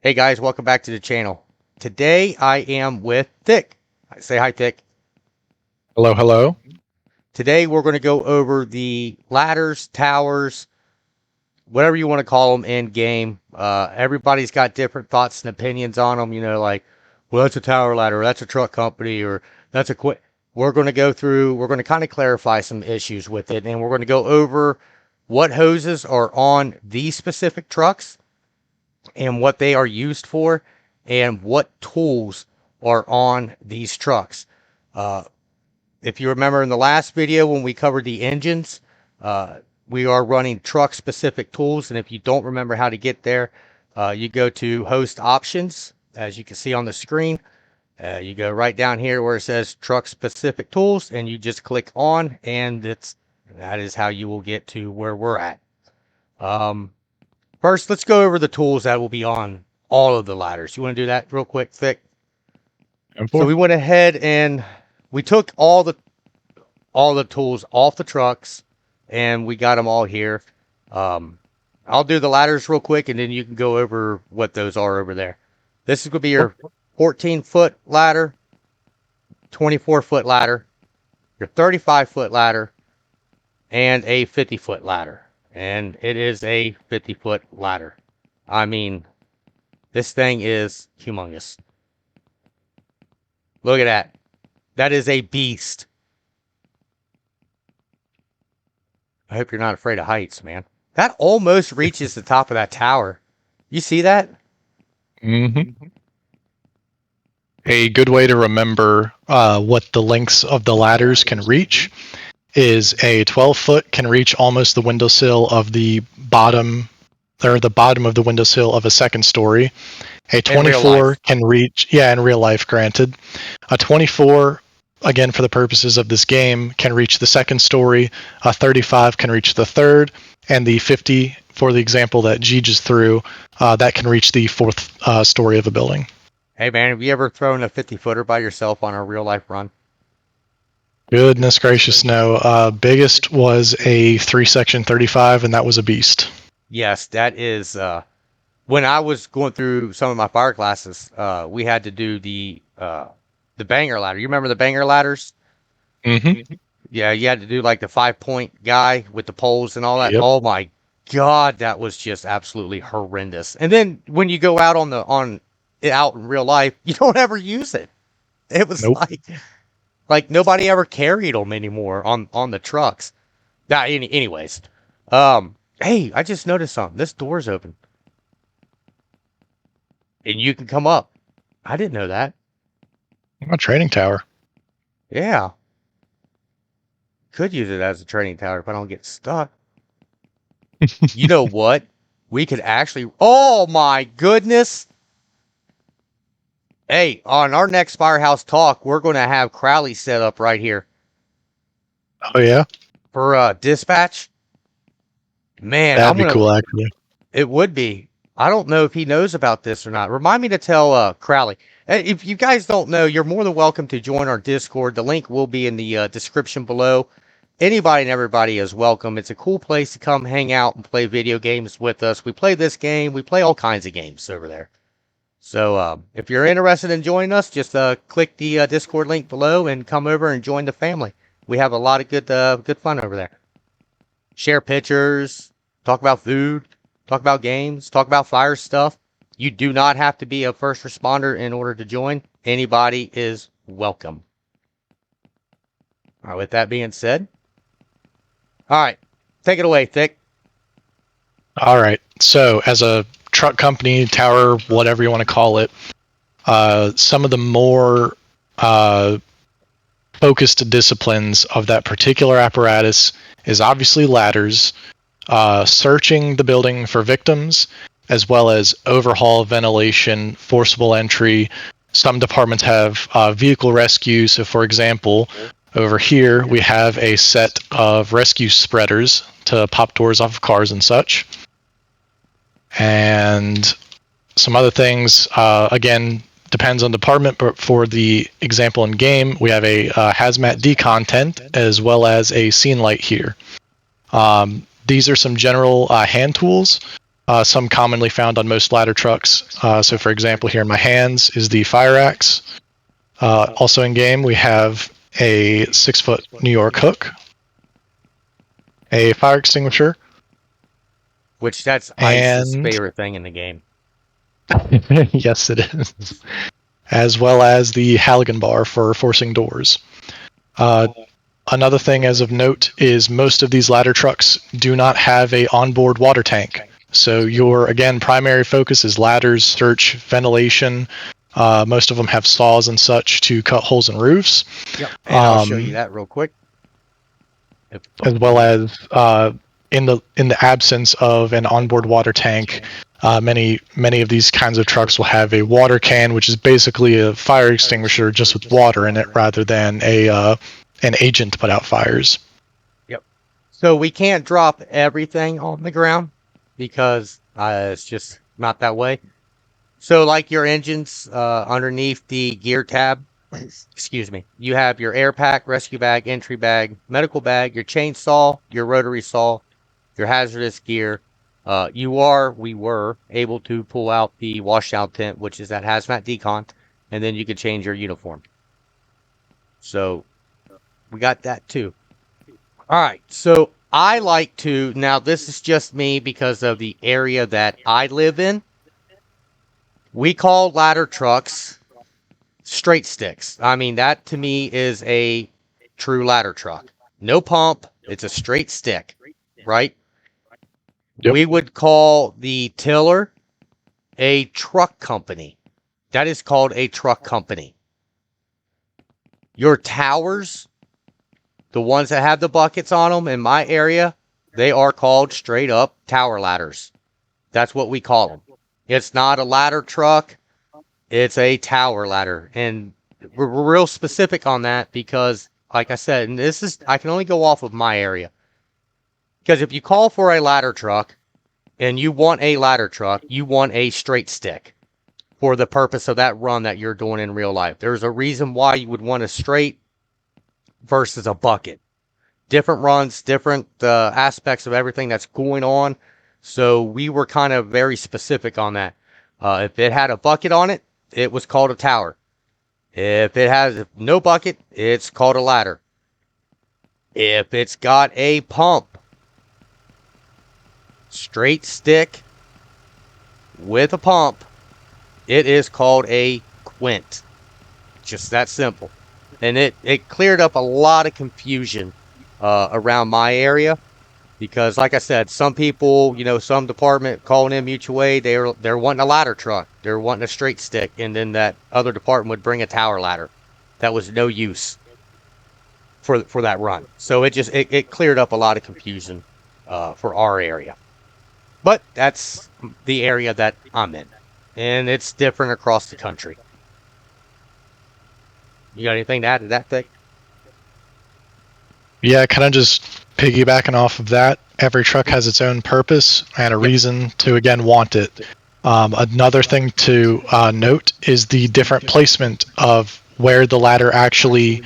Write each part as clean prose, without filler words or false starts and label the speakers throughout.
Speaker 1: Hey guys, welcome back to the channel. Today I am with Thick. Say hi, Thick.
Speaker 2: Hello, hello.
Speaker 1: Today we're going to go over the ladders, towers, whatever you want to call them in game. Everybody's got different thoughts and opinions on them. Like, well, that's a tower ladder, or that's a truck company, or that's a quit. We're going to go through. We're going to kind of clarify some issues with it, and we're going to go over what hoses are on these specific trucks and what they are used for and what tools are on these trucks. Uh, if you remember in the last video when we covered the engines, we are running truck specific tools. And if you don't remember how to get there, you go to host options, as you can see on the screen. You go right down here where it says truck specific tools and you just click on, and that is how you will get to where we're at. First, let's go over the tools that will be on all of the ladders. You want to do that real quick, Thick? So we went ahead and we took all the tools off the trucks, and we got them all here. I'll do the ladders real quick, and then you can go over what those are over there. This is going to be your 14-foot ladder, 24-foot ladder, your 35-foot ladder, and a 50-foot ladder. And it is a 50-foot ladder. I mean, this thing is humongous. Look at that. That is a beast. I hope you're not afraid of heights, man. That almost reaches the top of that tower. You see that?
Speaker 2: Mm-hmm. A good way to remember what the lengths of the ladders can reach is a 12-foot can reach almost the windowsill of the bottom, or the bottom of the windowsill of a second story. A 24 can reach, in real life, granted. A 24, again, for the purposes of this game, can reach the second story. A 35 can reach the third, and the 50, for the example that G just threw, that can reach the fourth story of a building.
Speaker 1: Hey, man, have you ever thrown a 50-footer by yourself on a real-life run?
Speaker 2: Goodness gracious, no. Biggest was a 3-section 35, and that was a beast.
Speaker 1: Yes, that is... when I was going through some of my fire classes, we had to do the banger ladder. You remember the banger ladders?
Speaker 2: Mm-hmm.
Speaker 1: Yeah, you had to do like the 5-point guy with the poles and all that.
Speaker 2: Yep.
Speaker 1: Oh my God, that was just absolutely horrendous. And then when you go out out in real life, you don't ever use it. It was like nobody ever carried them anymore on the trucks. Anyways, hey, I just noticed something. This door's open, and you can come up. I didn't know that.
Speaker 2: A training tower.
Speaker 1: Yeah. Could use it as a training tower if I don't get stuck. You know what? We could actually... Oh, my goodness. Hey, on our next Firehouse Talk, we're going to have Crowley set up right here.
Speaker 2: Oh, yeah?
Speaker 1: For dispatch. Man,
Speaker 2: that'd be cool, actually.
Speaker 1: It would be. I don't know if he knows about this or not. Remind me to tell Crowley. If you guys don't know, you're more than welcome to join our Discord. The link will be in the description below. Anybody and everybody is welcome. It's a cool place to come hang out and play video games with us. We play this game. We play all kinds of games over there. So if you're interested in joining us, just click the Discord link below and come over and join the family. We have a lot of good fun over there. Share pictures, talk about food, talk about games, talk about fire stuff. You do not have to be a first responder in order to join. Anybody is welcome. All right, with that being said, all right, take it away, Thick.
Speaker 2: All right. So, as a truck company, tower, whatever you want to call it, some of the more focused disciplines of that particular apparatus is obviously ladders, searching the building for victims, as well as overhaul, ventilation, forcible entry. Some departments have vehicle rescue. So, for example, over here, we have a set of rescue spreaders to pop doors off of cars and such. And some other things, again, depends on department, but for the example in game, we have a hazmat decontent as well as a scene light here. These are some general hand tools. some commonly found on most ladder trucks. So for example, here in my hands is the fire axe. Also in game, we have a 6-foot New York hook, a fire extinguisher,
Speaker 1: Which that's Ice's
Speaker 2: and
Speaker 1: favorite thing in the game.
Speaker 2: yes, it is, as well as the Halligan bar for forcing doors. Another thing as of note is most of these ladder trucks do not have a onboard water tank. So your, again, primary focus is ladders, search, ventilation. Most of them have saws and such to cut holes in roofs.
Speaker 1: Yep, and I'll show you that real quick.
Speaker 2: As well as in the absence of an onboard water tank, many of these kinds of trucks will have a water can, which is basically a fire extinguisher just with water in it, rather than an agent to put out fires.
Speaker 1: Yep. So we can't drop everything on the ground because it's just not that way. So like your engines, underneath the gear tab, excuse me, you have your air pack, rescue bag, entry bag, medical bag, your chainsaw, your rotary saw, your hazardous gear. We were able to pull out the washdown tent, which is that hazmat decon, and then you could change your uniform. So we got that too. All right, so I like to, now this is just me because of the area that I live in. We call ladder trucks straight sticks. I mean, that to me is a true ladder truck. No pump, it's a straight stick, right?
Speaker 2: Yep.
Speaker 1: We would call the tiller a truck company. That is called a truck company. Your towers, the ones that have the buckets on them in my area, they are called straight up tower ladders. That's what we call them. It's not a ladder truck. It's a tower ladder. And we're real specific on that because, like I said, and I can only go off of my area. Because if you call for a ladder truck and you want a ladder truck, you want a straight stick for the purpose of that run that you're doing in real life. There's a reason why you would want a straight versus a bucket. Different runs, different aspects of everything that's going on. So we were kind of very specific on that. If it had a bucket on it, it was called a tower. If it has no bucket, it's called a ladder. If it's got a pump, straight stick with a pump, it is called a quint. Just that simple. And it cleared up a lot of confusion around my area. Because, like I said, some people, some department calling in mutual aid, they're wanting a ladder truck. They're wanting a straight stick. And then that other department would bring a tower ladder. That was no use for that run. So it cleared up a lot of confusion for our area. But that's the area that I'm in. And it's different across the country. You got anything to add to that, Vic?
Speaker 2: Yeah, kind of just piggybacking off of that. Every truck has its own purpose and a reason to, again, want it. Another thing to note is the different placement of where the ladder actually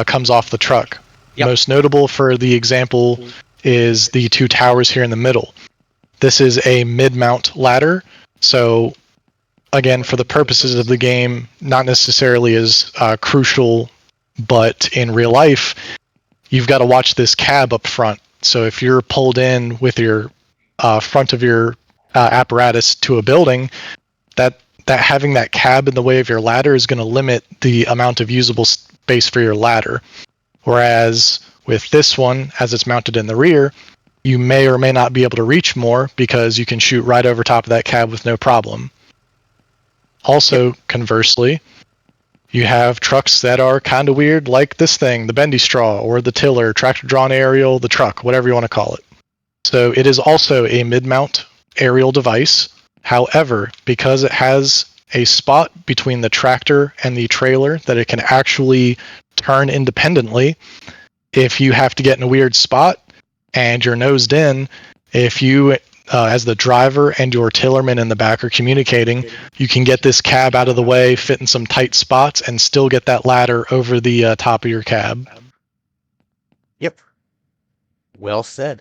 Speaker 2: comes off the truck.
Speaker 1: Yep.
Speaker 2: Most notable for the example is the two towers here in the middle. This is a mid-mount ladder, so again, for the purposes of the game, not necessarily as crucial, but in real life, you've got to watch this cab up front. So if you're pulled in with your front of your apparatus to a building, that having that cab in the way of your ladder is going to limit the amount of usable space for your ladder. Whereas with this one, as it's mounted in the rear, you may or may not be able to reach more because you can shoot right over top of that cab with no problem. Also, conversely, you have trucks that are kind of weird, like this thing, the bendy straw, or the tiller, tractor-drawn aerial, the truck, whatever you want to call it. So it is also a mid-mount aerial device. However, because it has a spot between the tractor and the trailer that it can actually turn independently, if you have to get in a weird spot and you're nosed in, if you, as the driver and your tillerman in the back are communicating, you can get this cab out of the way, fit in some tight spots, and still get that ladder over the top of your cab.
Speaker 1: Yep. Well said.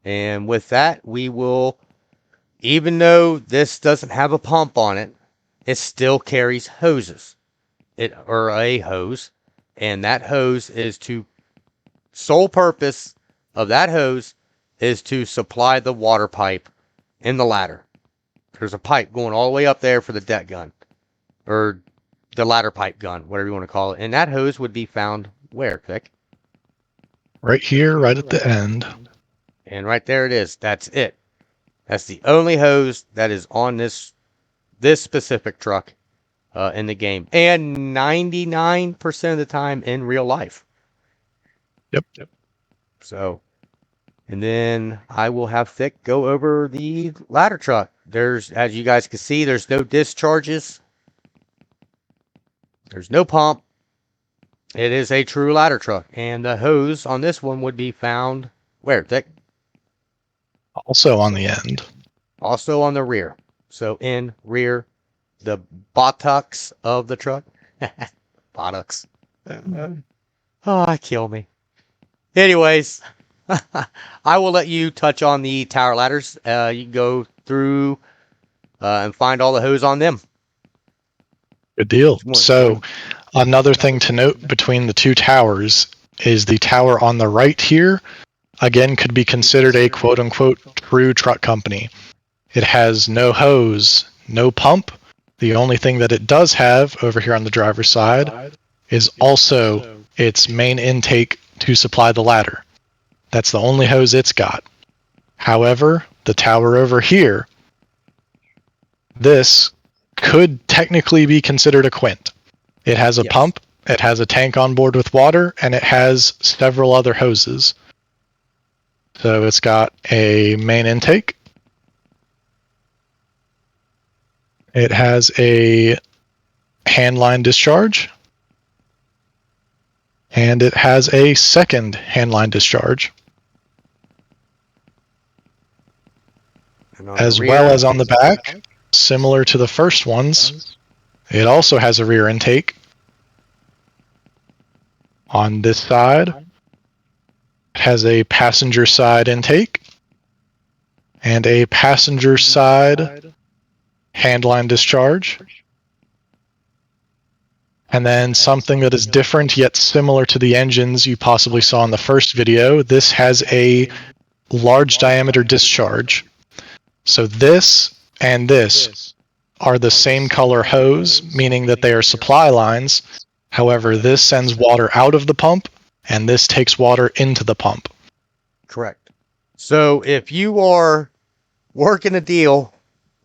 Speaker 1: And with that, we will Even though this doesn't have a pump on it, it still carries hoses. Or a hose, and that hose is to sole purpose of that hose is to supply the water pipe in the ladder. There's a pipe going all the way up there for the deck gun, or the ladder pipe gun, whatever you want to call it. And that hose would be found where, Vic?
Speaker 2: Right here, right at the end.
Speaker 1: And right there it is. That's it. That's the only hose that is on this specific truck in the game, and 99% of the time in real life.
Speaker 2: Yep.
Speaker 1: So, and then I will have Thick go over the ladder truck. There's, as you guys can see, there's no discharges. There's no pump. It is a true ladder truck. And the hose on this one would be found where, Thick?
Speaker 2: Also on the end.
Speaker 1: Also on the rear. So in rear, the buttocks of the truck. Buttocks. Oh, kill me. Anyways, I will let you touch on the tower ladders. You can go through and find all the hose on them.
Speaker 2: Good deal. So another thing to note between the two towers is the tower on the right here, again, could be considered a quote-unquote true truck company. It has no hose, no pump. The only thing that it does have over here on the driver's side is also its main intake to supply the ladder. That's the only hose it's got. However, the tower over here, this could technically be considered a quint. It has a pump, it has a tank on board with water, and it has several other hoses. So it's got a main intake. It has a handline discharge. And it has a second handline discharge. As well as on the back, similar to the first ones, it also has a rear intake. On this side, it has a passenger side intake and a passenger side handline discharge. And then something that is different yet similar to the engines you possibly saw in the first video, this has a large diameter discharge. So this and this are the same color hose, meaning that they are supply lines. However, this sends water out of the pump, and this takes water into the pump.
Speaker 1: Correct. So if you are working a deal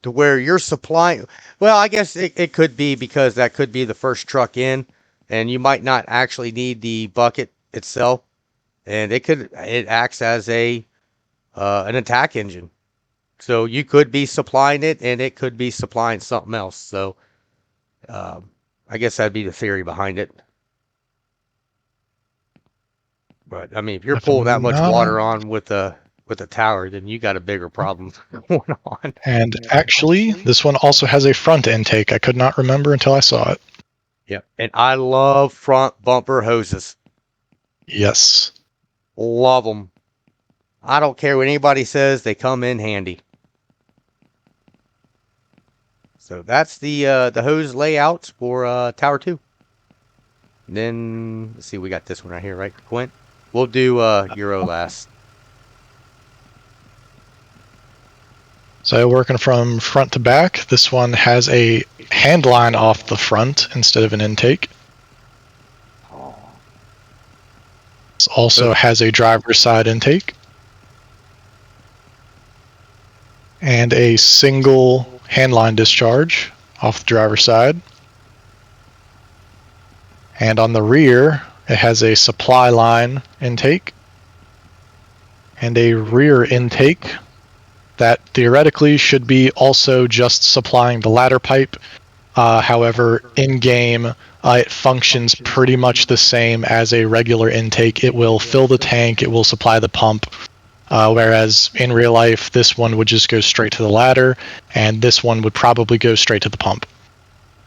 Speaker 1: to where you're supplying, well, I guess it could be because that could be the first truck in, and you might not actually need the bucket itself, and it acts as an attack engine. So you could be supplying it, and it could be supplying something else. So I guess that'd be the theory behind it. But I mean, if you're pulling that much water on with a tower, then you got a bigger problem going on.
Speaker 2: And actually, this one also has a front intake. I could not remember until I saw it.
Speaker 1: Yep. And I love front bumper hoses.
Speaker 2: Yes.
Speaker 1: Love them. I don't care what anybody says, they come in handy. So that's the hose layouts for Tower 2. And then, let's see, we got this one right here, right, Quint? We'll do Euro last.
Speaker 2: So working from front to back, this one has a handline off the front instead of an intake. This also has a driver's side intake. And a single handline discharge off the driver's side. And on the rear, it has a supply line intake and a rear intake that theoretically should be also just supplying the ladder pipe. However, in-game, it functions pretty much the same as a regular intake. It will fill the tank, it will supply the pump. Whereas in real life, this one would just go straight to the ladder, and this one would probably go straight to the pump.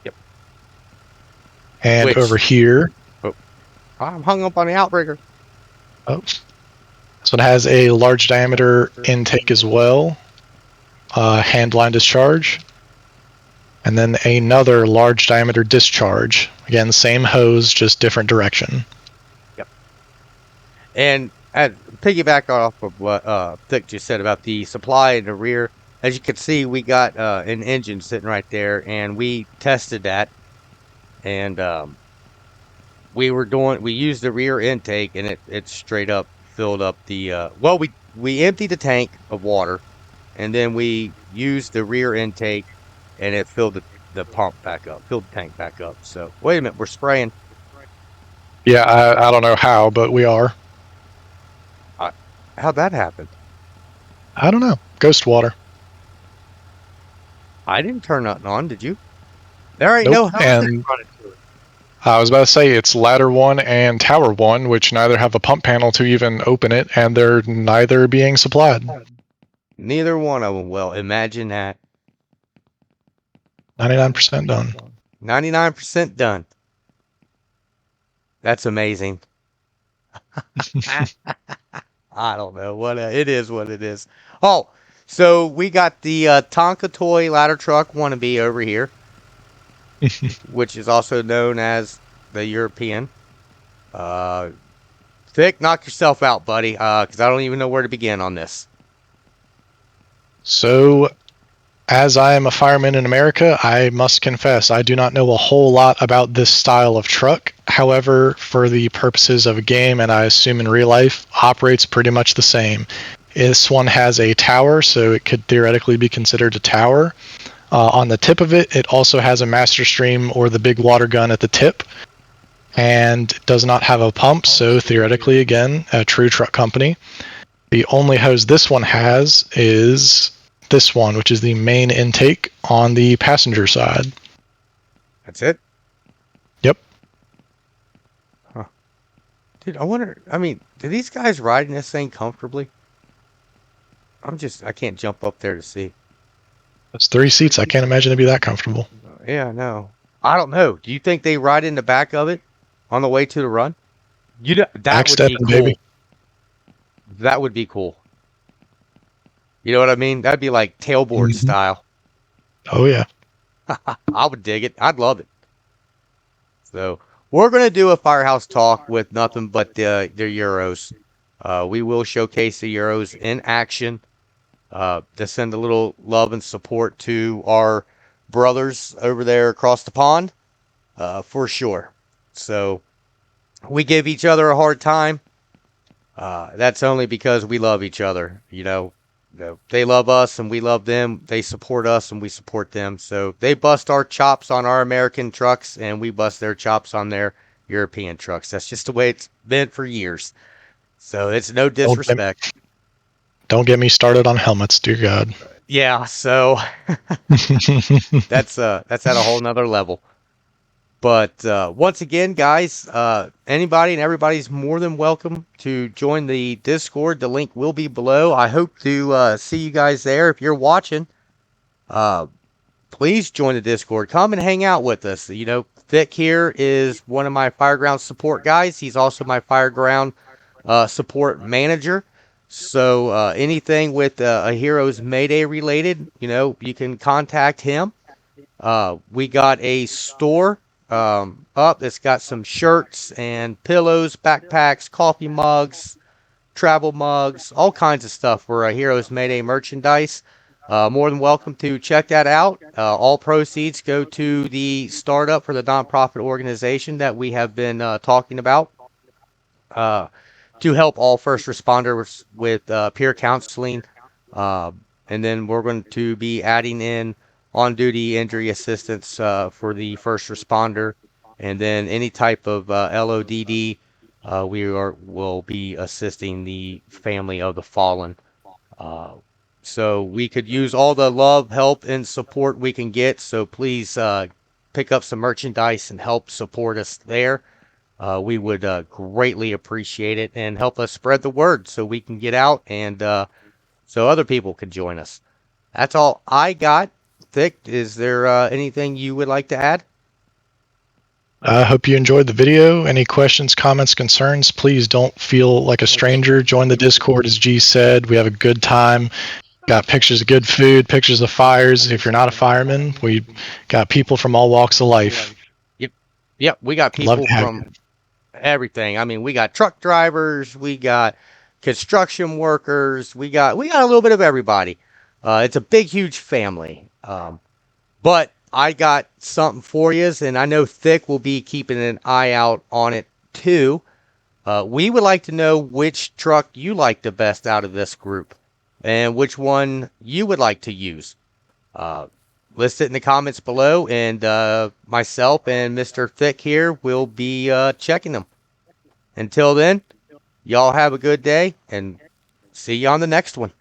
Speaker 1: Yep.
Speaker 2: And over here...
Speaker 1: Oh, I'm hung up on the outrigger.
Speaker 2: Oh. This one has a large diameter intake as well. hand line discharge, and then another large diameter discharge. Again, same hose, just different direction.
Speaker 1: Yep. And piggyback off of what Thick just said about the supply in the rear, as you can see, we got an engine sitting right there, and we tested that, and we used the rear intake, and it straight up filled up the well, we emptied the tank of water, and then we used the rear intake, and it filled the pump back up, filled the tank back up. So wait a minute, we're spraying.
Speaker 2: Yeah, I don't know how, but we are.
Speaker 1: How'd that happen?
Speaker 2: I don't know. Ghost water.
Speaker 1: I didn't turn nothing on, did you? There ain't
Speaker 2: Nope.
Speaker 1: no hose running to it.
Speaker 2: I was about to say it's ladder 1 and tower 1, which neither have a pump panel to even open it, and they're neither being supplied.
Speaker 1: Neither one of them. Well, imagine that.
Speaker 2: 99% done.
Speaker 1: 99% done. That's amazing. I don't know what it is. What it is. Oh, so we got the Tonka toy ladder truck wannabe over here, which is also known as the European. Thick, knock yourself out, buddy, because I don't even know where to begin on this.
Speaker 2: So, as I am a fireman in America, I must confess I do not know a whole lot about this style of truck. However, for the purposes of a game, and I assume in real life, operates pretty much the same. This one has a tower, so it could theoretically be considered a tower. On the tip of it, it also has a master stream or the big water gun at the tip, and it does not have a pump, so theoretically, again, a true truck company. The only hose this one has is this one, which is the main intake on the passenger side.
Speaker 1: That's it?
Speaker 2: Yep.
Speaker 1: Huh. Dude, I wonder, I mean, do these guys ride in this thing comfortably? I can't jump up there to see.
Speaker 2: That's 3 seats. I can't imagine it'd be that comfortable.
Speaker 1: Yeah, no. I don't know. Do you think they ride in the back of it on the way to the run? That would be cool. Baby. That would be cool. You know what I mean? That'd be like tailboard style.
Speaker 2: Oh, yeah.
Speaker 1: I would dig it. I'd love it. So we're going to do a Firehouse talk with nothing but the Euros. We will showcase the Euros in action to send a little love and support to our brothers over there across the pond, for sure. So we give each other a hard time. That's only because we love each other. You know, they love us and we love them. They support us and we support them. So they bust our chops on our American trucks and we bust their chops on their European trucks. That's just the way it's been for years. So it's no disrespect.
Speaker 2: Don't get me started on helmets, dear God.
Speaker 1: Yeah, so that's at a whole nother level. But once again, guys, anybody and everybody's more than welcome to join the Discord. The link will be below. I hope to see you guys there. If you're watching, please join the Discord. Come and hang out with us. You know, Vic here is one of my Fireground support guys. He's also my Fireground support manager. So anything with a Heroes Mayday related, you know, you can contact him. We got a store up that's got some shirts and pillows, backpacks, coffee mugs, travel mugs, all kinds of stuff for Heroes Mayday merchandise. More than welcome to check that out. All proceeds go to the startup for the nonprofit organization that we have been talking about to help all first responders with peer counseling. And then we're going to be adding in on-duty injury assistance for the first responder, and then any type of LODD, will be assisting the family of the fallen. So we could use all the love, help, and support we can get. So please pick up some merchandise and help support us there. We would greatly appreciate it and help us spread the word so we can get out and so other people can join us. That's all I got. Thick, is there anything you would like to add?
Speaker 2: I hope you enjoyed the video. Any questions, comments, concerns, please don't feel like a stranger. Join the Discord, as G said. We have a good time. Got pictures of good food, pictures of fires. If you're not a fireman, we got people from all walks of life.
Speaker 1: Yep, we got
Speaker 2: Love
Speaker 1: people
Speaker 2: to have
Speaker 1: from
Speaker 2: you.
Speaker 1: everything. I mean, we got truck drivers, we got construction workers, we got a little bit of everybody. It's a big, huge family. But I got something for you, and I know Thick will be keeping an eye out on it too. We would like to know which truck you like the best out of this group, and which one you would like to use. Uh, List it in the comments below, and myself and Mr. Thick here will be checking them. Until then, y'all have a good day, and see you on the next one.